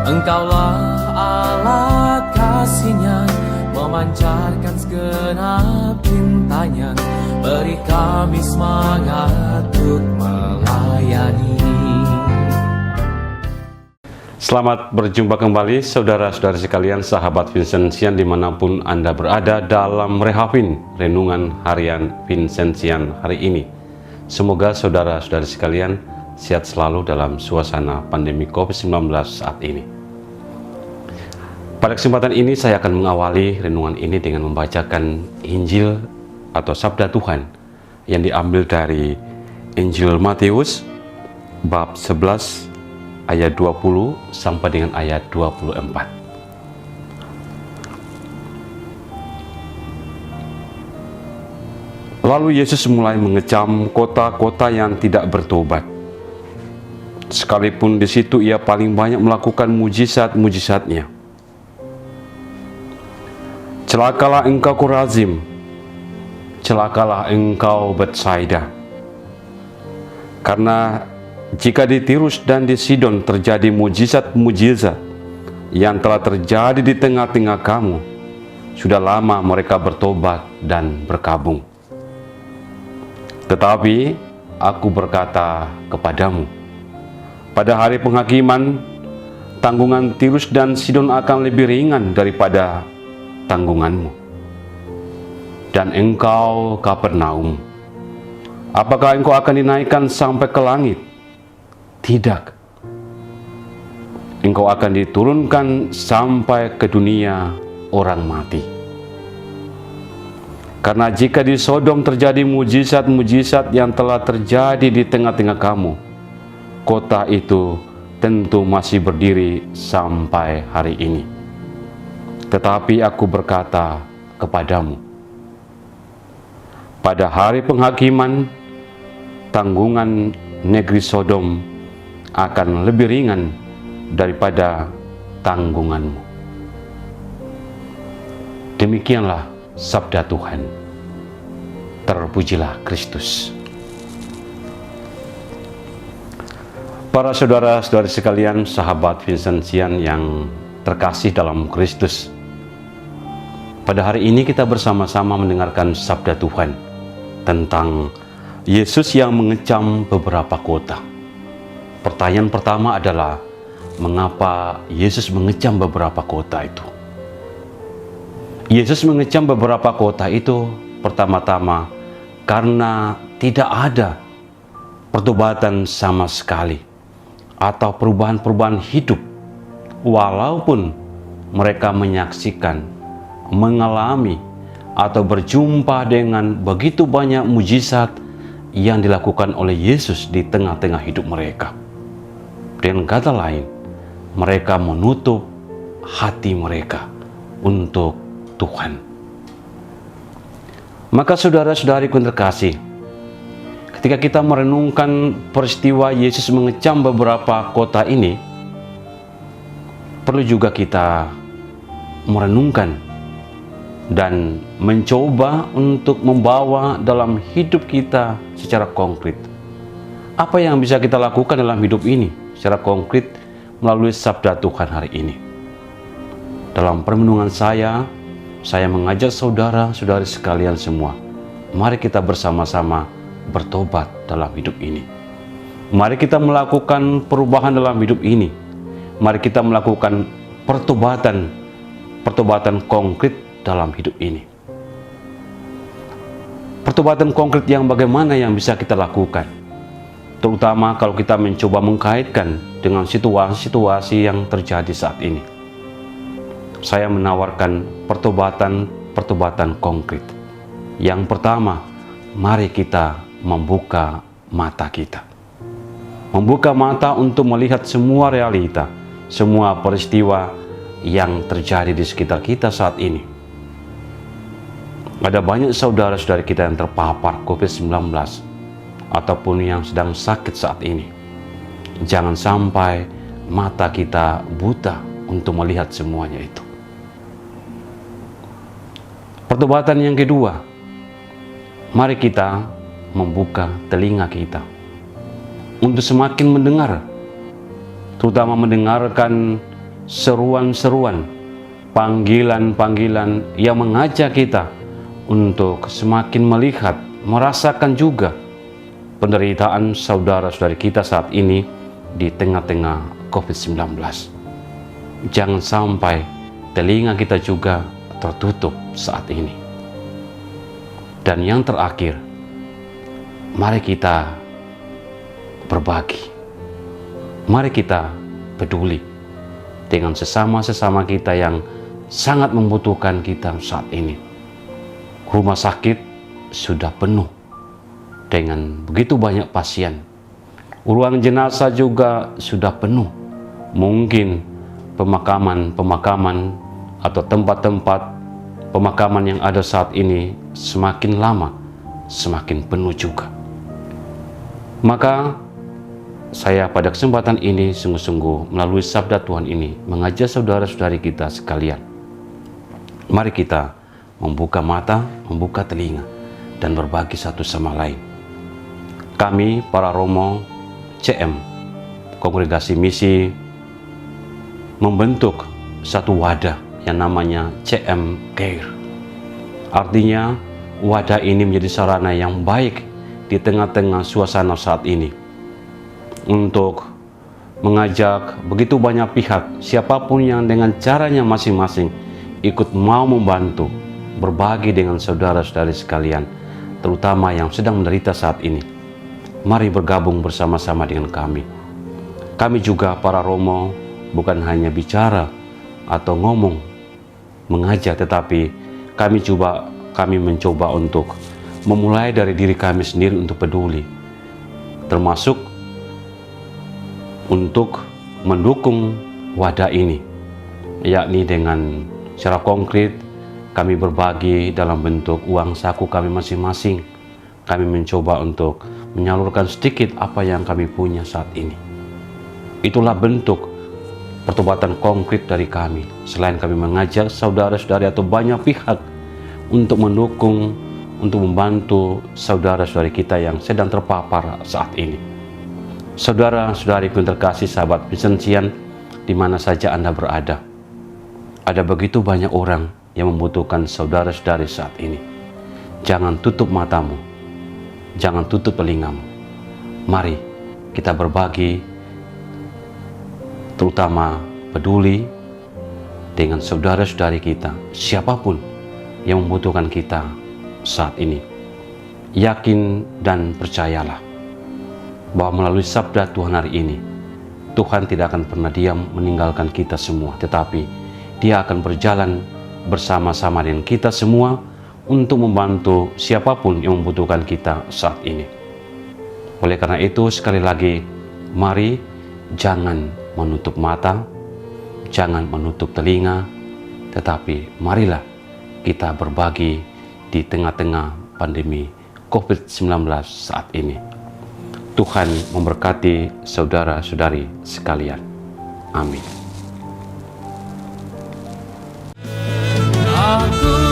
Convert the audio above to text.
Engkaulah alat kasih-Nya, memancarkan segenap cintanya, beri kami semangat untuk melayani. Selamat berjumpa kembali saudara-saudari sekalian, sahabat Vincentian dimanapun Anda berada dalam Rehapin, Renungan Harian Vincentian hari ini. Semoga saudara-saudari sekalian sehat selalu dalam suasana pandemi COVID-19 saat ini. Pada kesempatan ini saya akan mengawali renungan ini dengan membacakan Injil atau Sabda Tuhan yang diambil dari Injil Matius bab 11 ayat 20 sampai dengan ayat 24. Lalu Yesus mulai mengecam kota-kota yang tidak bertobat. Sekalipun di situ ia paling banyak melakukan mujizat-mujizatnya. Celakalah engkau Korazim, celakalah engkau Betsaida. Karena jika di Tirus dan di Sidon terjadi mujizat-mujizat yang telah terjadi di tengah-tengah kamu, sudah lama mereka bertobat dan berkabung. Tetapi aku berkata kepadamu, pada hari penghakiman, tanggungan Tirus dan Sidon akan lebih ringan daripada tanggunganmu. Dan engkau Kapernaum, apakah engkau akan dinaikkan sampai ke langit? Tidak, engkau akan diturunkan sampai ke dunia orang mati. Karena jika di Sodom terjadi mujizat-mujizat yang telah terjadi di tengah-tengah kamu, kota itu tentu masih berdiri sampai hari ini. Tetapi aku berkata kepadamu, pada hari penghakiman, tanggungan negeri Sodom akan lebih ringan daripada tanggunganmu. Demikianlah sabda Tuhan. Terpujilah Kristus. Para saudara-saudari sekalian, sahabat Vincentian yang terkasih dalam Kristus, pada hari ini kita bersama-sama mendengarkan sabda Tuhan tentang Yesus yang mengecam beberapa kota. Pertanyaan pertama adalah, mengapa Yesus mengecam beberapa kota itu? Yesus mengecam beberapa kota itu pertama-tama karena tidak ada pertobatan sama sekali atau perubahan-perubahan hidup, walaupun mereka menyaksikan, mengalami, atau berjumpa dengan begitu banyak mujizat yang dilakukan oleh Yesus di tengah-tengah hidup mereka. Dengan kata lain, mereka menutup hati mereka untuk Tuhan. Maka saudara-saudariku yang terkasih, ketika kita merenungkan peristiwa Yesus mengecam beberapa kota ini, perlu juga kita merenungkan dan mencoba untuk membawa dalam hidup kita secara konkret. Apa yang bisa kita lakukan dalam hidup ini secara konkret melalui sabda Tuhan hari ini? Dalam permenungan saya mengajak saudara-saudari sekalian semua, mari kita bersama-sama bertobat dalam hidup ini. Mari kita melakukan perubahan dalam hidup ini. Mari kita melakukan pertobatan konkret dalam hidup ini. Pertobatan konkret yang bagaimana yang bisa kita lakukan? Terutama kalau kita mencoba mengkaitkan dengan situasi-situasi yang terjadi saat ini. Saya menawarkan pertobatan konkret. Yang pertama, mari kita membuka mata kita. Membuka mata untuk melihat semua realita, semua peristiwa yang terjadi di sekitar kita saat ini. Ada banyak saudara-saudari kita yang terpapar COVID-19 ataupun yang sedang sakit saat ini. Jangan sampai mata kita buta untuk melihat semuanya itu. Pertobatan yang kedua, mari kita membuka telinga kita untuk semakin mendengar, terutama mendengarkan seruan-seruan, panggilan-panggilan yang mengajak kita untuk semakin melihat, merasakan juga penderitaan saudara-saudari kita saat ini di tengah-tengah COVID-19. Jangan sampai telinga kita juga tertutup saat ini. Dan yang terakhir, mari kita berbagi. Mari kita peduli dengan sesama-sesama kita yang sangat membutuhkan kita saat ini. Rumah sakit sudah penuh dengan begitu banyak pasien. Ruang jenazah juga sudah penuh. Mungkin pemakaman atau tempat-tempat pemakaman yang ada saat ini semakin lama semakin penuh juga. Maka saya pada kesempatan ini sungguh-sungguh melalui sabda Tuhan ini mengajak saudara-saudari kita sekalian. Mari kita membuka mata, membuka telinga, dan berbagi satu sama lain. Kami para Romo CM, Kongregasi Misi, membentuk satu wadah yang namanya CM Care. Artinya wadah ini menjadi sarana yang baik di tengah-tengah suasana saat ini untuk mengajak begitu banyak pihak, siapapun yang dengan caranya masing-masing ikut mau membantu, berbagi dengan saudara-saudari sekalian, terutama yang sedang menderita saat ini. Mari bergabung bersama-sama dengan kami. Kami juga para Romo bukan hanya bicara atau ngomong, mengajak, tetapi kami mencoba untuk memulai dari diri kami sendiri untuk peduli, termasuk untuk mendukung wadah ini, yakni dengan secara konkret kami berbagi dalam bentuk uang saku kami masing-masing. Kami mencoba untuk menyalurkan sedikit apa yang kami punya saat ini. Itulah bentuk pertobatan konkret dari kami. Selain kami mengajak saudara-saudari atau banyak pihak untuk mendukung, untuk membantu saudara-saudari kita yang sedang terpapar saat ini. Saudara-saudariku yang terkasih, sahabat Vincentian, di mana saja Anda berada, ada begitu banyak orang yang membutuhkan saudara-saudari saat ini. Jangan tutup matamu, jangan tutup telingamu. Mari kita berbagi, terutama peduli dengan saudara-saudari kita, siapapun yang membutuhkan kita saat ini. Yakin dan percayalah bahwa melalui sabda Tuhan hari ini, Tuhan tidak akan pernah diam meninggalkan kita semua, tetapi Dia akan berjalan bersama-sama dengan kita semua untuk membantu siapapun yang membutuhkan kita saat ini. Oleh karena itu, sekali lagi, mari jangan menutup mata, jangan menutup telinga, tetapi marilah kita berbagi di tengah-tengah pandemi COVID-19 saat ini. Tuhan memberkati saudara-saudari sekalian. Amin. Aku